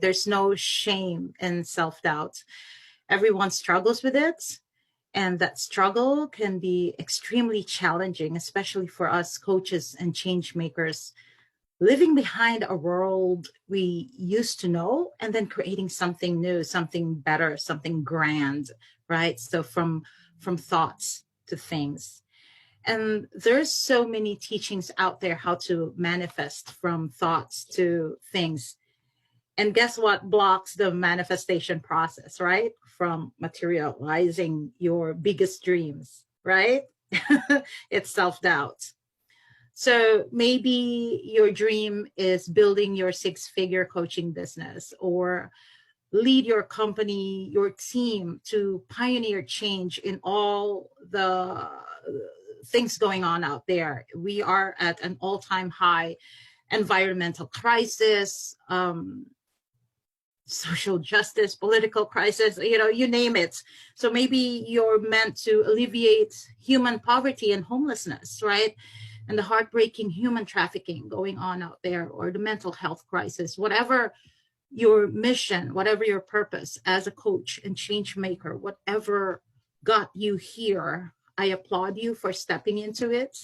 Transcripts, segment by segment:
There's no shame in self-doubt. Everyone struggles with it. And that struggle can be extremely challenging, especially for us coaches and change makers, living behind a world we used to know and then creating something new, something better, something grand, right? So from thoughts to things. And there's so many teachings out there how to manifest from thoughts to things. And guess what blocks the manifestation process, right? From materializing your biggest dreams, right? It's self-doubt. So maybe your dream is building your six-figure coaching business, or lead your company, your team to pioneer change in all the things going on out there. We are at an all-time high environmental crisis, social justice, political crisis, you name it. So maybe you're meant to alleviate human poverty and homelessness, right? And the heartbreaking human trafficking going on out there, or the mental health crisis, whatever your mission, whatever your purpose as a coach and change maker, whatever got you here, I applaud you for stepping into it.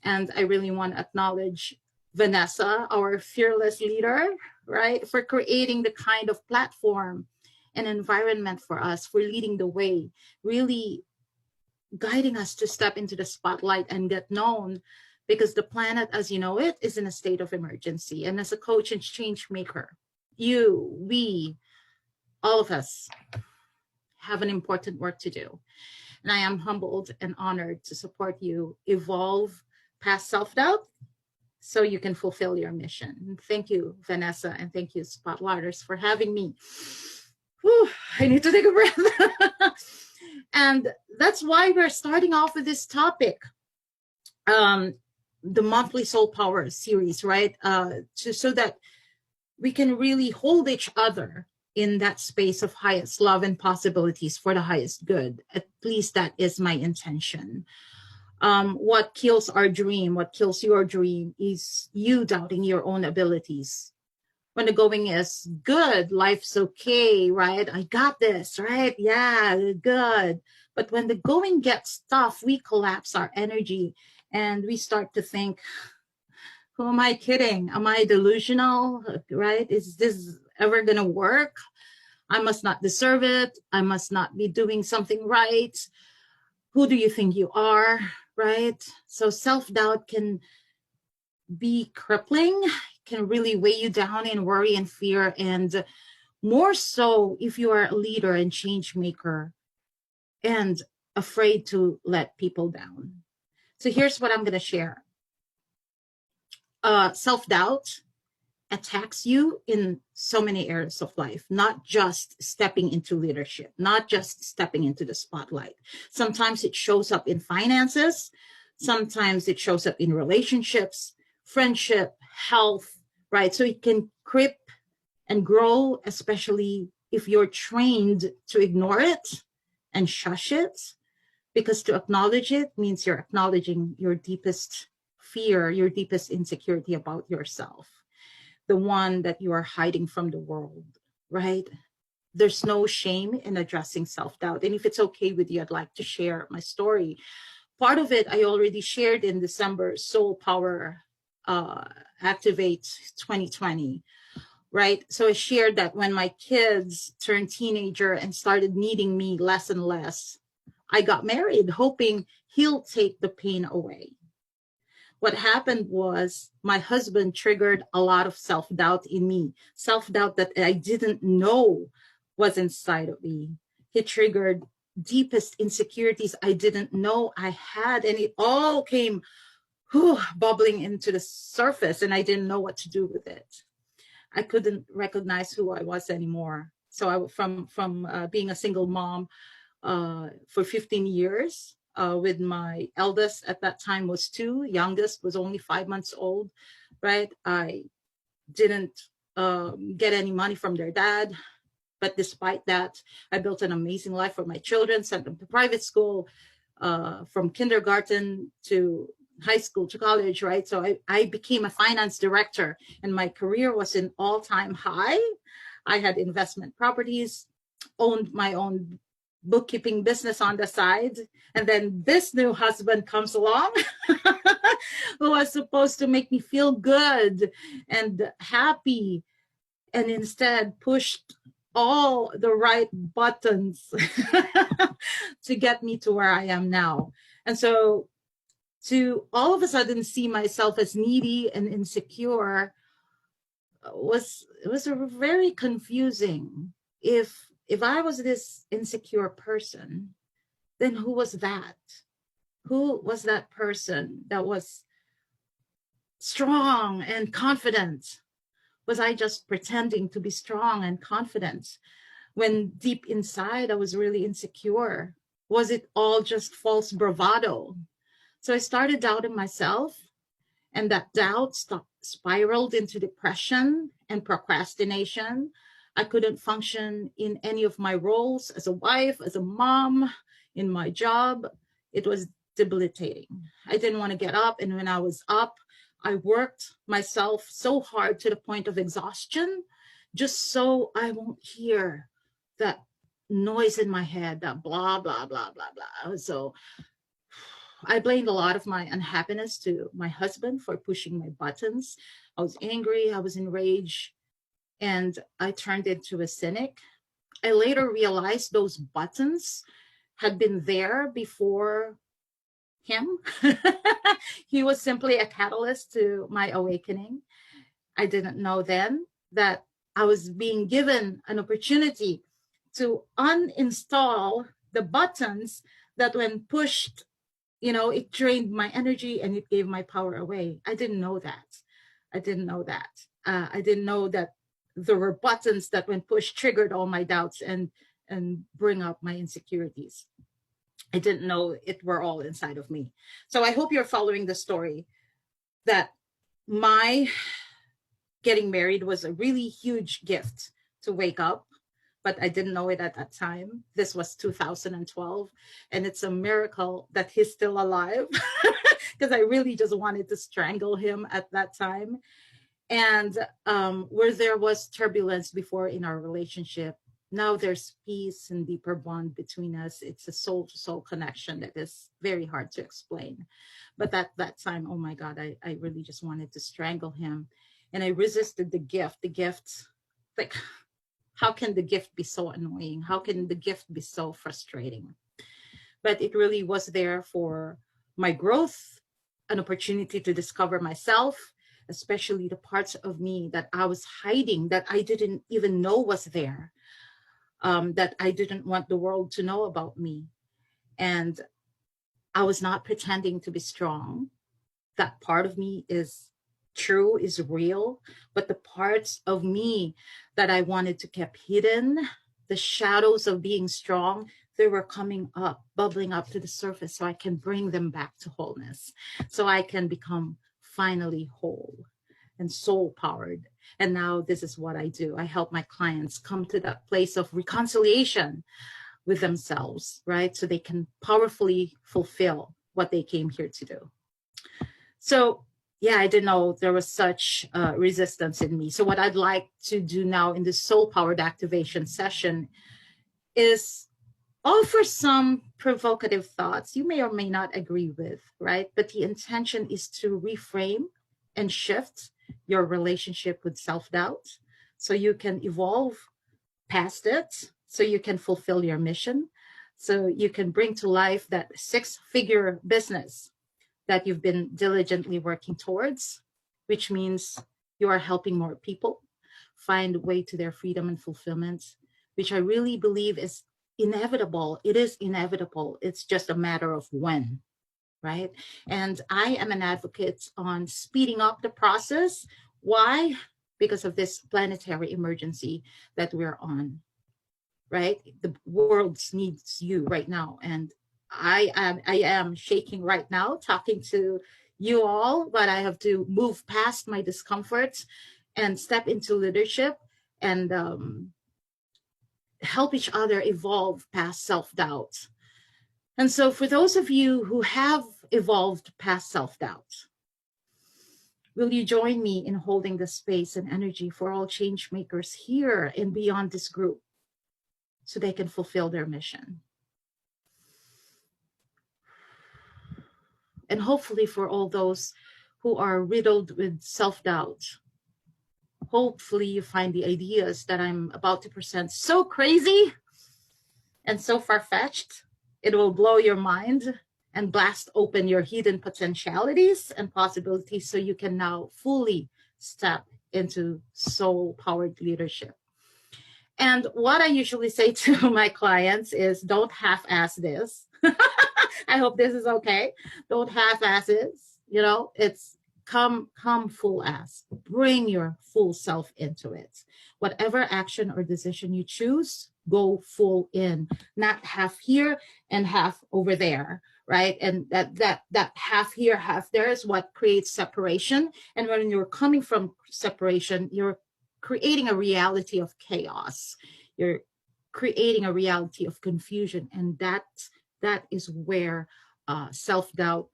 And I really want to acknowledge Vanessa, our fearless leader, right, for creating the kind of platform and environment for us, for leading the way, really guiding us to step into the spotlight and get known, because the planet as you know it is in a state of emergency. And as a coach and change maker, you, we, all of us have an important work to do. And I am humbled and honored to support you evolve past self-doubt so you can fulfill your mission. Thank you, Vanessa, and thank you, Spotlighters, for having me. Whew, I need to take a breath. And that's why we're starting off with this topic, the monthly Soul Power series, right? So that we can really hold each other in that space of highest love and possibilities for the highest good. At least that is my intention. What kills our dream, what kills your dream, is you doubting your own abilities. When the going is good, life's okay, right? I got this, right? Yeah, good. But when the going gets tough, we collapse our energy and we start to think, who am I kidding? Am I delusional, right? Is this ever going to work? I must not deserve it. I must not be doing something right. Who do you think you are, right? So self-doubt can be crippling, can really weigh you down in worry and fear, and more so if you are a leader and change maker and afraid to let people down. So here's what I'm going to share. Self-doubt attacks you in so many areas of life, not just stepping into leadership, not just stepping into the spotlight. Sometimes it shows up in finances. Sometimes it shows up in relationships, friendship, health, right? So it can creep and grow, especially if you're trained to ignore it and shush it, because to acknowledge it means you're acknowledging your deepest fear, your deepest insecurity about yourself, the one that you are hiding from the world, right? There's no shame in addressing self-doubt. And if it's okay with you, I'd like to share my story. Part of it I already shared in December, Soul Power Activate 2020, right? So I shared that when my kids turned teenager and started needing me less and less, I got married, hoping he'll take the pain away. What happened was my husband triggered a lot of self-doubt in me, self-doubt that I didn't know was inside of me. He triggered deepest insecurities I didn't know I had, and it all came bubbling into the surface, and I didn't know what to do with it. I couldn't recognize who I was anymore. So I, from being a single mom for 15 years, with my eldest at that time was 2, youngest was only 5 months old, right? I didn't get any money from their dad. But despite that, I built an amazing life for my children, sent them to private school, from kindergarten to high school to college, right? So I became a finance director and my career was an all-time high. I had investment properties, owned my own bookkeeping business on the side. And then this new husband comes along who was supposed to make me feel good and happy, and instead pushed all the right buttons to get me to where I am now. And so to all of a sudden see myself as needy and insecure was very confusing. If I was this insecure person, then who was that? Who was that person that was strong and confident? Was I just pretending to be strong and confident when deep inside I was really insecure? Was it all just false bravado? So I started doubting myself, and that doubt spiraled into depression and procrastination. I couldn't function in any of my roles as a wife, as a mom, in my job. It was debilitating. I didn't want to get up. And when I was up, I worked myself so hard to the point of exhaustion, just so I won't hear that noise in my head, that blah, blah, blah, blah, blah. So I blamed a lot of my unhappiness to my husband for pushing my buttons. I was angry, I was enraged, and I turned into a cynic. I later realized those buttons had been there before him. He was simply a catalyst to my awakening. I didn't know then that I was being given an opportunity to uninstall the buttons that, when pushed, it drained my energy and it gave my power away. I didn't know that. I didn't know that there were buttons that, when pushed, triggered all my doubts and bring up my insecurities. I didn't know it were all inside of me. So I hope you're following the story, that my getting married was a really huge gift to wake up, but I didn't know it at that time. This was 2012, and it's a miracle that he's still alive, because I really just wanted to strangle him at that time. And where there was turbulence before in our relationship, now there's peace and deeper bond between us. It's a soul-to-soul connection that is very hard to explain. But at that time, oh my God, I really just wanted to strangle him. And I resisted the gift. The gift, like, how can the gift be so annoying? How can the gift be so frustrating? But it really was there for my growth, an opportunity to discover myself, especially the parts of me that I was hiding, that I didn't even know was there, that I didn't want the world to know about me. And I was not pretending to be strong. That part of me is true, is real, but the parts of me that I wanted to keep hidden, the shadows of being strong, they were coming up, bubbling up to the surface, so I can bring them back to wholeness, so I can become finally whole and soul powered. And now this is what I do. I help my clients come to that place of reconciliation with themselves, right? So they can powerfully fulfill what they came here to do. So yeah, I didn't know there was such resistance in me. So what I'd like to do now in this soul powered activation session is offer some provocative thoughts you may or may not agree with, right? But the intention is to reframe and shift your relationship with self-doubt so you can evolve past it, so you can fulfill your mission, so you can bring to life that 6-figure business that you've been diligently working towards, which means you are helping more people find a way to their freedom and fulfillment, which I really believe is inevitable. It is inevitable. It's just a matter of when, right? And I am an advocate on speeding up the process. Why? Because of this planetary emergency that we're on, right? The world needs you right now. And I am shaking right now talking to you all, but I have to move past my discomfort and step into leadership and help each other evolve past self-doubt. And so for those of you who have evolved past self-doubt, Will you join me in holding the space and energy for all change makers here and beyond this group so they can fulfill their mission? And hopefully for all those who are riddled with self-doubt, hopefully you find the ideas that I'm about to present so crazy and so far-fetched, it will blow your mind and blast open your hidden potentialities and possibilities so you can now fully step into soul-powered leadership. And what I usually say to my clients is, don't half-ass this. I hope this is okay. Don't half-ass it. You know, it's come full ass. Bring your full self into it. Whatever action or decision you choose, go full in, not half here and half over there, right? And that half here, half there is what creates separation. And when you're coming from separation, you're creating a reality of chaos. You're creating a reality of confusion, and that is where self-doubt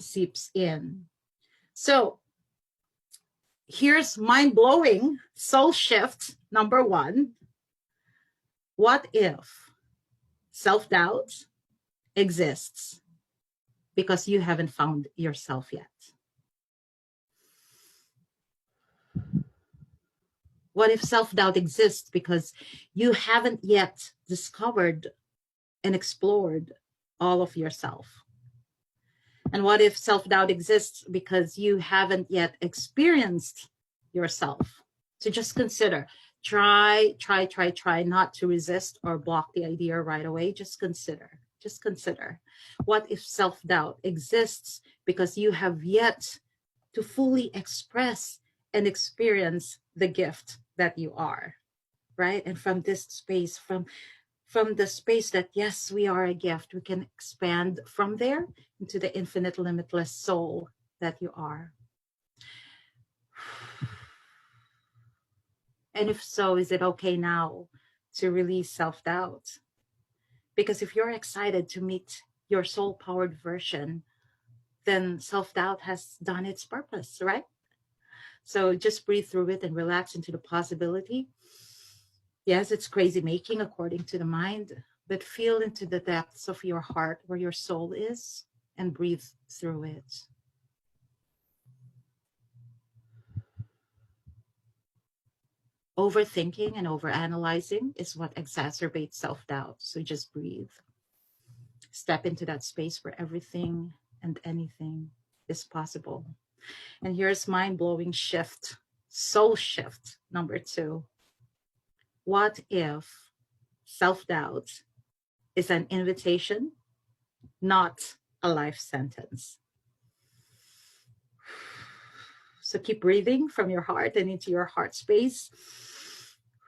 seeps in. So here's mind-blowing soul shift number 1. What if self-doubt exists because you haven't found yourself yet? What if self-doubt exists because you haven't yet discovered and explored all of yourself? And what if self-doubt exists because you haven't yet experienced yourself? So just consider, try not to resist or block the idea right away. Just consider. What if self-doubt exists because you have yet to fully express and experience the gift that you are, right? And from this space, from the space that, yes, we are a gift, we can expand from there into the infinite, limitless soul that you are. And if so, is it okay now to release self-doubt? Because if you're excited to meet your soul-powered version, then self-doubt has done its purpose, right? So just breathe through it and relax into the possibility. Yes, it's crazy making according to the mind, but feel into the depths of your heart where your soul is and breathe through it. Overthinking and overanalyzing is what exacerbates self-doubt. So just breathe. Step into that space where everything and anything is possible. And here's mind-blowing shift, soul shift number 2. What if self-doubt is an invitation, not a life sentence? So keep breathing from your heart and into your heart space.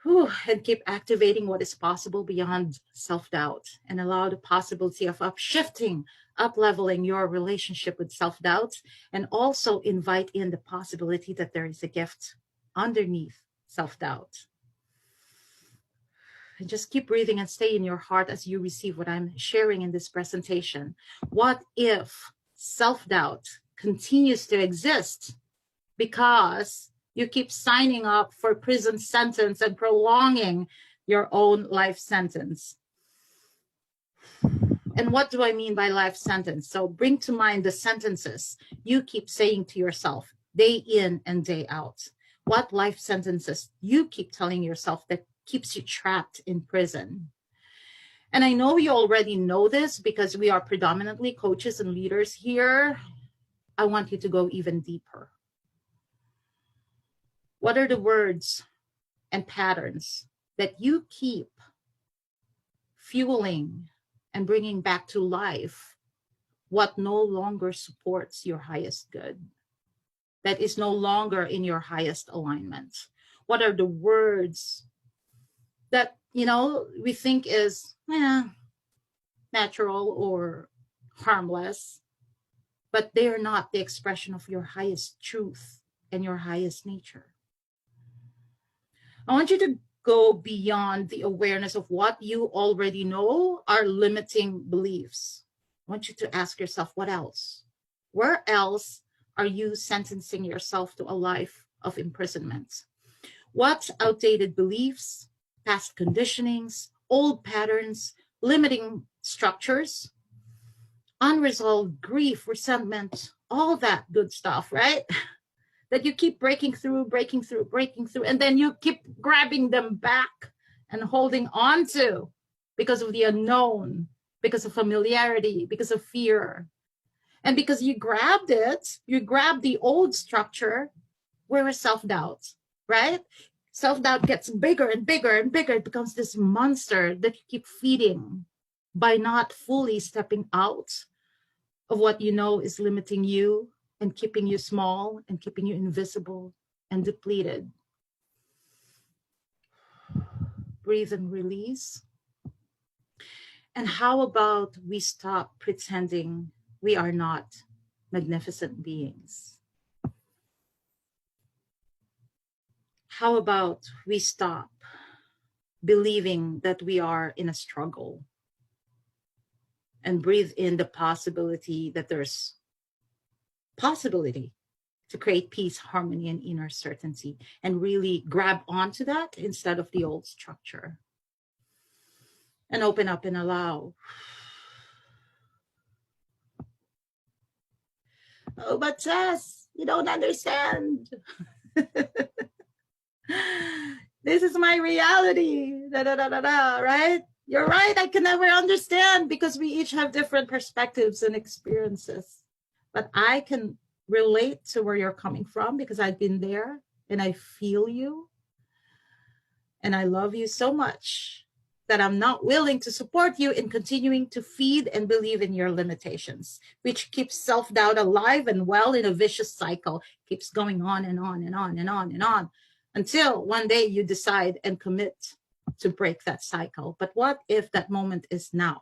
And keep activating what is possible beyond self-doubt, and allow the possibility of upshifting, up-leveling your relationship with self-doubt, and also invite in the possibility that there is a gift underneath self-doubt. And just keep breathing and stay in your heart as you receive what I'm sharing in this presentation. What if self-doubt continues to exist because you keep signing up for prison sentence and prolonging your own life sentence? And what do I mean by life sentence? So bring to mind the sentences you keep saying to yourself day in and day out. What life sentences you keep telling yourself that keeps you trapped in prison? And I know you already know this because we are predominantly coaches and leaders here. I want you to go even deeper. What are the words and patterns that you keep fueling and bringing back to life what no longer supports your highest good, that is no longer in your highest alignment? What are the words that, we think is natural or harmless, but they are not the expression of your highest truth and your highest nature? I want you to go beyond the awareness of what you already know are limiting beliefs. I want you to ask yourself, what else? Where else are you sentencing yourself to a life of imprisonment? What outdated beliefs, past conditionings, old patterns, limiting structures, unresolved grief, resentment, all that good stuff, right? That you keep breaking through, and then you keep grabbing them back and holding on to because of the unknown, because of familiarity, because of fear. And because you grabbed it, you grabbed the old structure, where is self-doubt, right? Self-doubt gets bigger and bigger and bigger. It becomes this monster that you keep feeding by not fully stepping out of what you know is limiting you and keeping you small and keeping you invisible and depleted. Breathe and release. And how about we stop pretending we are not magnificent beings? How about we stop believing that we are in a struggle and breathe in the possibility that there's possibility to create peace, harmony, and inner certainty, and really grab onto that instead of the old structure. And open up and allow. Oh, but Tess, you don't understand. This is my reality, right? You're right, I can never understand because we each have different perspectives and experiences. But I can relate to where you're coming from because I've been there and I feel you. And I love you so much that I'm not willing to support you in continuing to feed and believe in your limitations, which keeps self-doubt alive and well in a vicious cycle, keeps going on and on and on and on and on until one day you decide and commit to break that cycle. But what if that moment is now?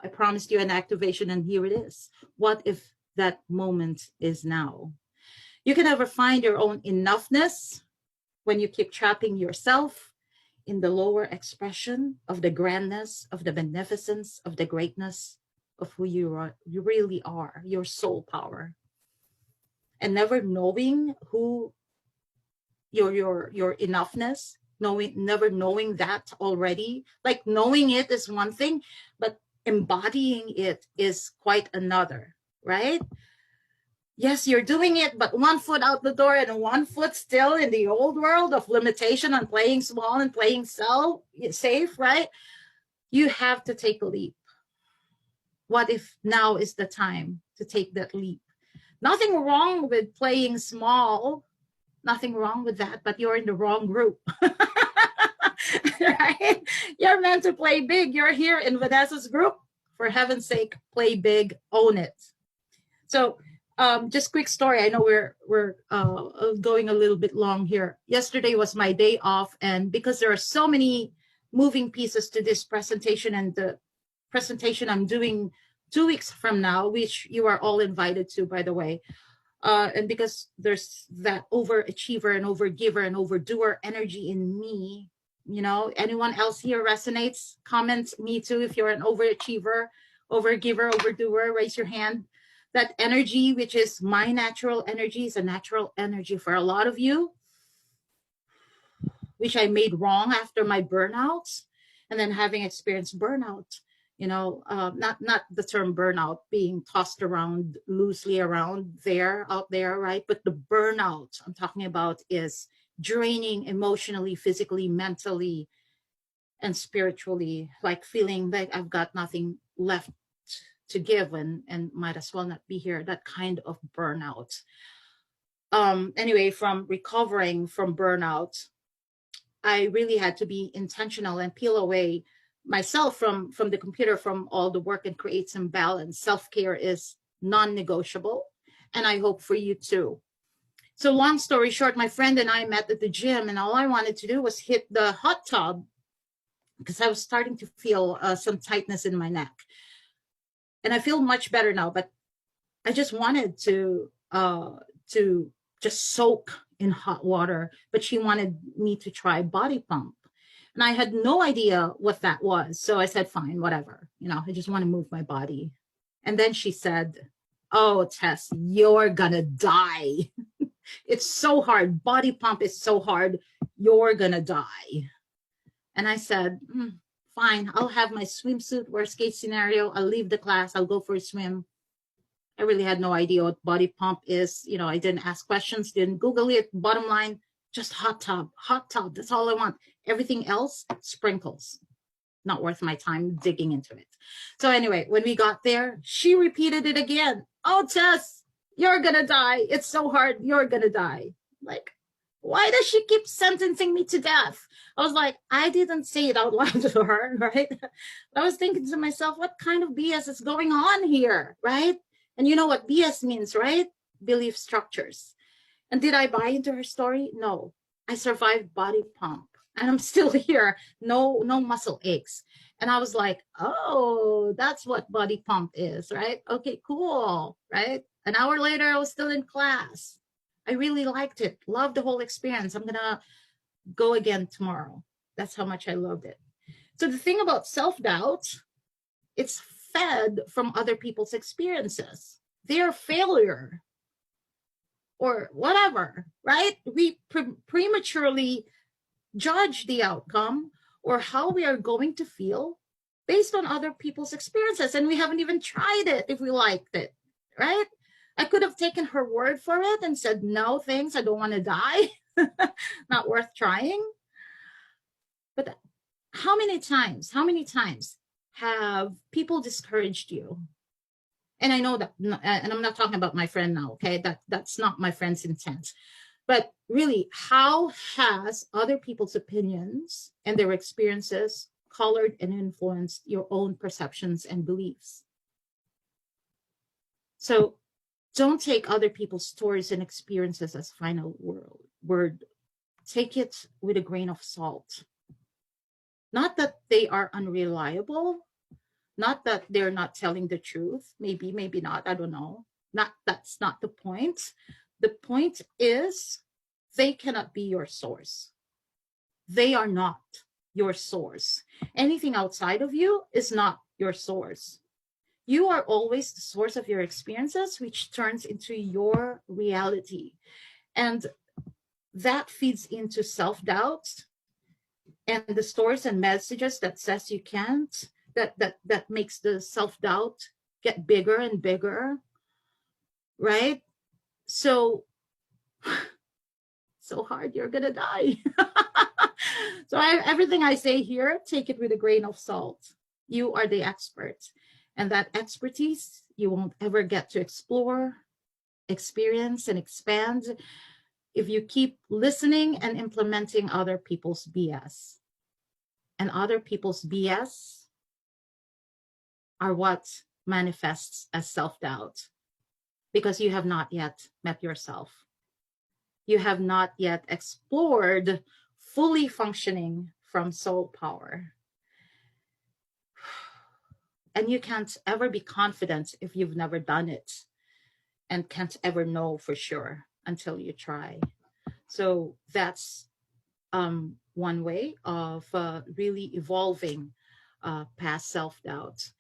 I promised you an activation and here it is. What if that moment is now? You can never find your own enoughness when you keep trapping yourself in the lower expression of the grandness, of the beneficence, of the greatness of who you really are, your soul power. And never knowing who your enoughness, never knowing that already. Like knowing it is one thing, but embodying it is quite another, right? Yes, you're doing it, but one foot out the door and one foot still in the old world of limitation on playing small and playing safe, right? You have to take a leap. What if now is the time to take that leap? Nothing wrong with playing small, nothing wrong with that, but you're in the wrong group. Right? You're meant to play big. You're here in Vanessa's group. For heaven's sake, play big, own it. So just quick story. I know we're going a little bit long here. Yesterday was my day off, and because there are so many moving pieces to this presentation, and the presentation I'm doing 2 weeks from now, which you are all invited to, by the way, and because there's that overachiever and overgiver and overdoer energy in me, you know, anyone else here resonates? Comment me too if you're an overachiever, overgiver, overdoer. Raise your hand. That energy, which is my natural energy, is a natural energy for a lot of you, which I made wrong after my burnouts, and then having experienced burnout. You know, not the term burnout being tossed around loosely around out there, right? But the burnout I'm talking about is draining emotionally, physically, mentally, and spiritually, like feeling like I've got nothing left to give and might as well not be here, that kind of burnout. Anyway, from recovering from burnout, I really had to be intentional and peel away myself from the computer, from all the work, and create some balance. Self-care is non-negotiable, and I hope for you too. So long story short, my friend and I met at the gym, and all I wanted to do was hit the hot tub because I was starting to feel some tightness in my neck. And I feel much better now, but I just wanted to just soak in hot water, but she wanted me to try body pump. And I had no idea what that was. So I said, fine, whatever. You know, I just want to move my body. And then she said, "Oh, Tess, you're gonna die. It's so hard. Body pump is so hard. You're gonna die." And I said, fine, I'll have my swimsuit, worst case scenario. I'll leave the class. I'll go for a swim. I really had no idea what body pump is. I didn't ask questions, didn't Google it. Bottom line, just hot tub. That's all I want. Everything else, sprinkles. Not worth my time digging into it. So anyway, when we got there, she repeated it again. "Oh, Tess, you're going to die. It's so hard. You're going to die." Like, why does she keep sentencing me to death? I was like, I didn't say it out loud to her, right? I was thinking to myself, what kind of BS is going on here, right? And you know what BS means, right? Belief structures. And did I buy into her story? No. I survived body pump and I'm still here. No muscle aches. And I was like, oh, that's what body pump is, right? Okay, cool, right? An hour later, I was still in class. I really liked it. Loved the whole experience. I'm going to go again tomorrow. That's how much I loved it. So the thing about self-doubt, it's fed from other people's experiences, their failure or whatever, right? We prematurely judge the outcome or how we are going to feel based on other people's experiences. And we haven't even tried it if we liked it, right? I could have taken her word for it and said, no, thanks, I don't want to die. Not worth trying. But how many times have people discouraged you? And I know that, and I'm not talking about my friend now, okay? That's not my friend's intent. But really, how has other people's opinions and their experiences colored and influenced your own perceptions and beliefs? So don't take other people's stories and experiences as final word. Take it with a grain of salt. Not that they are unreliable, not that they're not telling the truth. Maybe not. I don't know. That's not the point. The point is they cannot be your source. They are not your source. Anything outside of you is not your source. You are always the source of your experiences, which turns into your reality. And that feeds into self-doubt and the stories and messages that says you can't, that makes the self-doubt get bigger and bigger, right? So hard, you're gonna die. So everything I say here, take it with a grain of salt. You are the expert, and that expertise you won't ever get to explore, experience, and expand if you keep listening and implementing other people's BS. And other people's BS are what manifests as self-doubt, because you have not yet met yourself. You have not yet explored fully functioning from soul power. And you can't ever be confident if you've never done it, and can't ever know for sure until you try. So that's one way of really evolving past self-doubt.